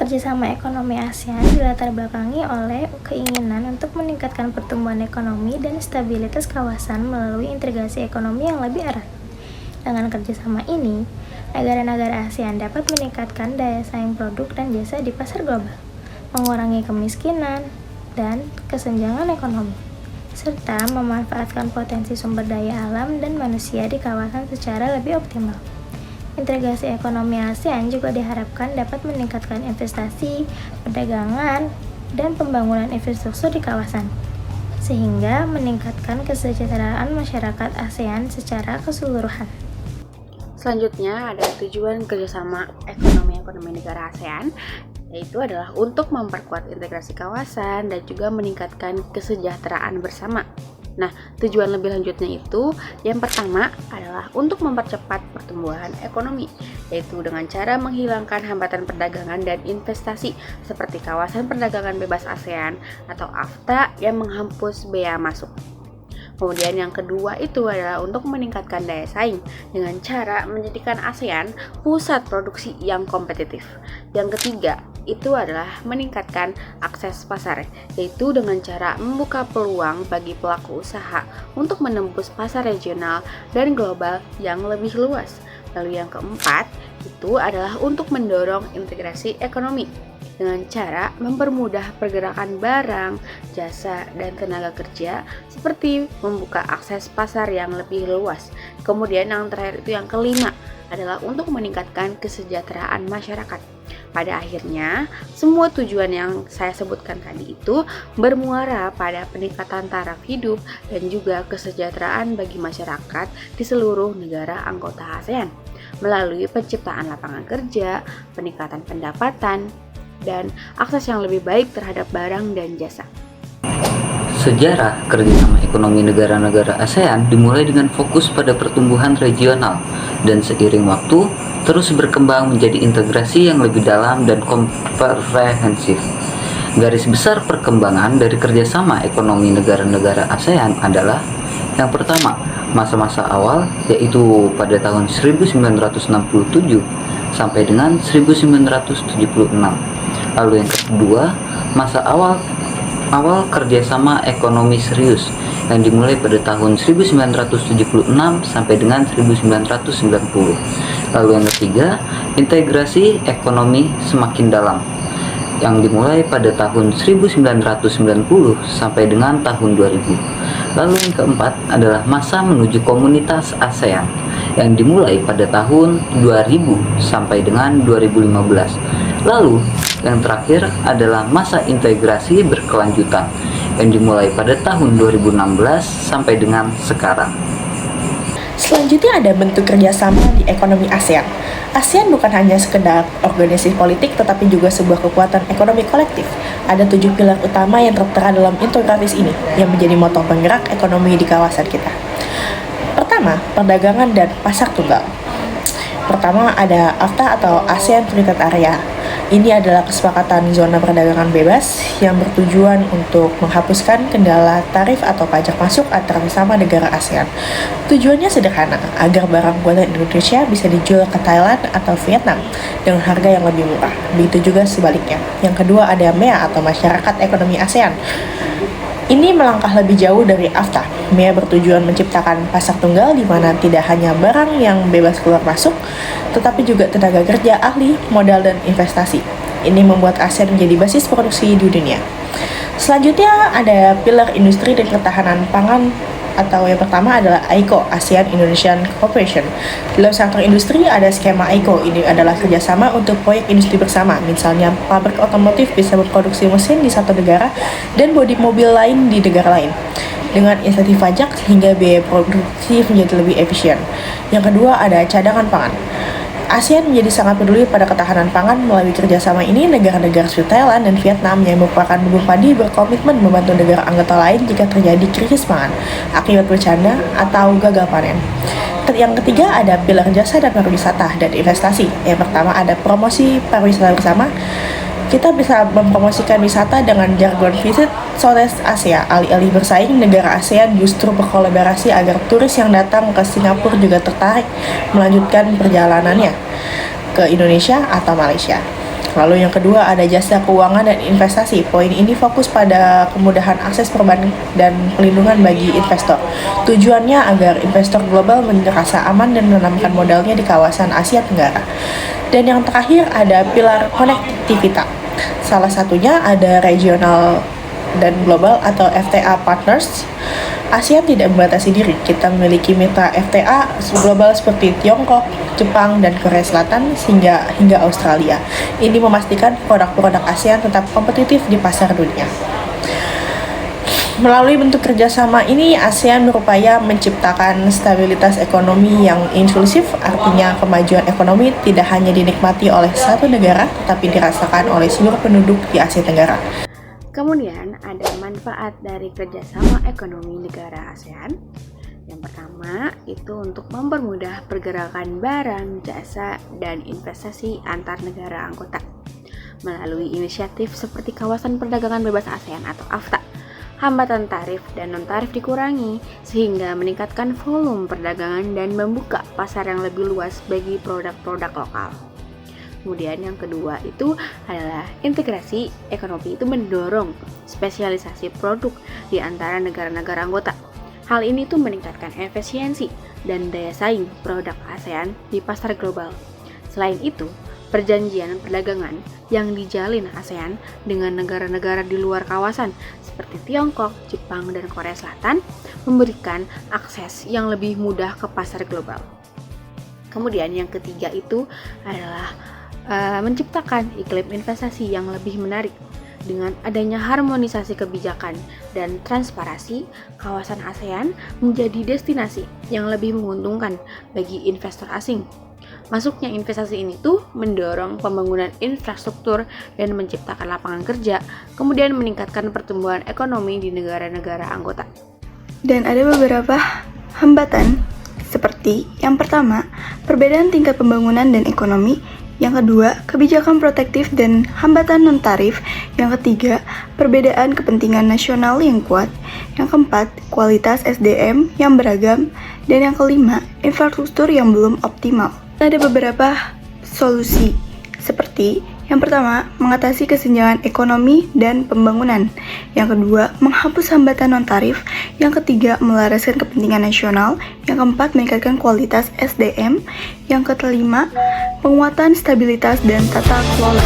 Kerjasama ekonomi ASEAN dilatar belakangi oleh keinginan untuk meningkatkan pertumbuhan ekonomi dan stabilitas kawasan melalui integrasi ekonomi yang lebih erat. Dengan kerjasama ini, negara-negara ASEAN dapat meningkatkan daya saing produk dan jasa di pasar global, mengurangi kemiskinan dan kesenjangan ekonomi, serta memanfaatkan potensi sumber daya alam dan manusia di kawasan secara lebih optimal. Integrasi ekonomi ASEAN juga diharapkan dapat meningkatkan investasi, perdagangan, dan pembangunan infrastruktur di kawasan, sehingga meningkatkan kesejahteraan masyarakat ASEAN secara keseluruhan. Selanjutnya ada tujuan kerjasama ekonomi negara ASEAN, yaitu adalah untuk memperkuat integrasi kawasan dan juga meningkatkan kesejahteraan bersama. Nah, tujuan lebih lanjutnya itu yang pertama adalah untuk mempercepat pertumbuhan ekonomi, yaitu dengan cara menghilangkan hambatan perdagangan dan investasi seperti kawasan perdagangan bebas ASEAN atau AFTA yang menghapus bea masuk. Kemudian yang kedua itu adalah untuk meningkatkan daya saing dengan cara menjadikan ASEAN pusat produksi yang kompetitif. Yang ketiga itu adalah meningkatkan akses pasar, yaitu dengan cara membuka peluang bagi pelaku usaha untuk menembus pasar regional dan global yang lebih luas. Lalu yang keempat itu adalah untuk mendorong integrasi ekonomi dengan cara mempermudah pergerakan barang, jasa, dan tenaga kerja seperti membuka akses pasar yang lebih luas. Kemudian yang terakhir itu yang kelima adalah untuk meningkatkan kesejahteraan masyarakat. Pada akhirnya, semua tujuan yang saya sebutkan tadi itu bermuara pada peningkatan taraf hidup dan juga kesejahteraan bagi masyarakat di seluruh negara anggota ASEAN melalui penciptaan lapangan kerja, peningkatan pendapatan, dan akses yang lebih baik terhadap barang dan jasa. Sejarah kerjasama ekonomi negara-negara ASEAN dimulai dengan fokus pada pertumbuhan regional dan seiring waktu terus berkembang menjadi integrasi yang lebih dalam dan komprehensif. Garis besar perkembangan dari kerjasama ekonomi negara-negara ASEAN adalah yang pertama, masa-masa awal yaitu pada tahun 1967 sampai dengan 1976. Lalu yang kedua, masa awal kerjasama ekonomi serius yang dimulai pada tahun 1976 sampai dengan 1990. Lalu yang ketiga, integrasi ekonomi semakin dalam yang dimulai pada tahun 1990 sampai dengan tahun 2000. Lalu yang keempat adalah masa menuju komunitas ASEAN yang dimulai pada tahun 2000 sampai dengan 2015. Lalu yang terakhir adalah masa integrasi berkelanjutan yang dimulai pada tahun 2016 sampai dengan sekarang. Selanjutnya ada bentuk kerjasama di ekonomi ASEAN. ASEAN bukan hanya sekedar organisasi politik, tetapi juga sebuah kekuatan ekonomi kolektif. Ada 7 pilar utama yang tertera dalam infografis ini, yang menjadi motor penggerak ekonomi di kawasan kita. Pertama, perdagangan dan pasar tunggal. Pertama ada AFTA atau ASEAN Free Trade Area. Ini adalah kesepakatan zona perdagangan bebas yang bertujuan untuk menghapuskan kendala tarif atau pajak masuk antara sesama negara ASEAN. Tujuannya sederhana, agar barang buatan Indonesia bisa dijual ke Thailand atau Vietnam dengan harga yang lebih murah. Begitu juga sebaliknya. Yang kedua ada MEA atau Masyarakat Ekonomi ASEAN. Ini melangkah lebih jauh dari AFTA. MEA bertujuan menciptakan pasar tunggal di mana tidak hanya barang yang bebas keluar masuk, tetapi juga tenaga kerja, ahli, modal, dan investasi. Ini membuat ASEAN menjadi basis produksi di dunia. Selanjutnya ada pilar industri dan ketahanan pangan, atau yang pertama adalah AICO, ASEAN Indonesian Cooperation. Dalam sektor industri ada skema AICO, ini adalah kerjasama untuk proyek industri bersama, misalnya pabrik otomotif bisa memproduksi mesin di satu negara dan bodi mobil lain di negara lain, dengan insentif pajak sehingga biaya produksi menjadi lebih efisien. Yang kedua ada cadangan pangan. ASEAN menjadi sangat peduli pada ketahanan pangan. Melalui kerjasama ini, negara-negara seperti Thailand dan Vietnam yang merupakan lumbung padi berkomitmen membantu negara anggota lain jika terjadi krisis pangan akibat bencana atau gagal panen. Yang ketiga ada pilar jasa dan pariwisata dan investasi. Yang pertama ada promosi pariwisata bersama. Kita bisa mempromosikan wisata dengan jargon Visit Southeast Asia. Alih-alih bersaing, negara ASEAN justru berkolaborasi agar turis yang datang ke Singapura juga tertarik melanjutkan perjalanannya ke Indonesia atau Malaysia. Lalu yang kedua ada jasa keuangan dan investasi. Poin ini fokus pada kemudahan akses perbankan dan pelindungan bagi investor. Tujuannya agar investor global merasa aman dan menanamkan modalnya di kawasan Asia Tenggara. Dan yang terakhir ada pilar konektivitas. Salah satunya ada regional dan global atau FTA partners. ASEAN tidak membatasi diri. Kita memiliki mitra FTA global seperti Tiongkok, Jepang, dan Korea Selatan hingga Australia. Ini memastikan produk-produk ASEAN tetap kompetitif di pasar dunia. Melalui bentuk kerjasama ini, ASEAN berupaya menciptakan stabilitas ekonomi yang inklusif, artinya kemajuan ekonomi tidak hanya dinikmati oleh satu negara, tetapi dirasakan oleh seluruh penduduk di Asia Tenggara. Kemudian ada manfaat dari kerjasama ekonomi negara ASEAN. Yang pertama itu untuk mempermudah pergerakan barang, jasa, dan investasi antar negara anggota melalui inisiatif seperti kawasan perdagangan bebas ASEAN atau AFTA. Hambatan tarif dan non-tarif dikurangi sehingga meningkatkan volume perdagangan dan membuka pasar yang lebih luas bagi produk-produk lokal. Kemudian yang kedua itu adalah integrasi ekonomi itu mendorong spesialisasi produk di antara negara-negara anggota. Hal ini tuh meningkatkan efisiensi dan daya saing produk ASEAN di pasar global. Selain itu, perjanjian perdagangan yang dijalin ASEAN dengan negara-negara di luar kawasan seperti Tiongkok, Jepang, dan Korea Selatan memberikan akses yang lebih mudah ke pasar global. Kemudian yang ketiga itu adalah menciptakan iklim investasi yang lebih menarik. Dengan adanya harmonisasi kebijakan dan transparansi, kawasan ASEAN menjadi destinasi yang lebih menguntungkan bagi investor asing. Masuknya investasi ini tuh mendorong pembangunan infrastruktur dan menciptakan lapangan kerja, kemudian meningkatkan pertumbuhan ekonomi di negara-negara anggota. Dan ada beberapa hambatan, seperti yang pertama, perbedaan tingkat pembangunan dan ekonomi. Yang kedua, kebijakan protektif dan hambatan non-tarif. Yang ketiga, perbedaan kepentingan nasional yang kuat. Yang keempat, kualitas SDM yang beragam. Dan yang kelima, infrastruktur yang belum optimal. Ada beberapa solusi, seperti yang pertama, mengatasi kesenjangan ekonomi dan pembangunan. Yang kedua, menghapus hambatan non-tarif. Yang ketiga, melaraskan kepentingan nasional. Yang keempat, meningkatkan kualitas SDM. Yang kelima, penguatan stabilitas dan tata kelola.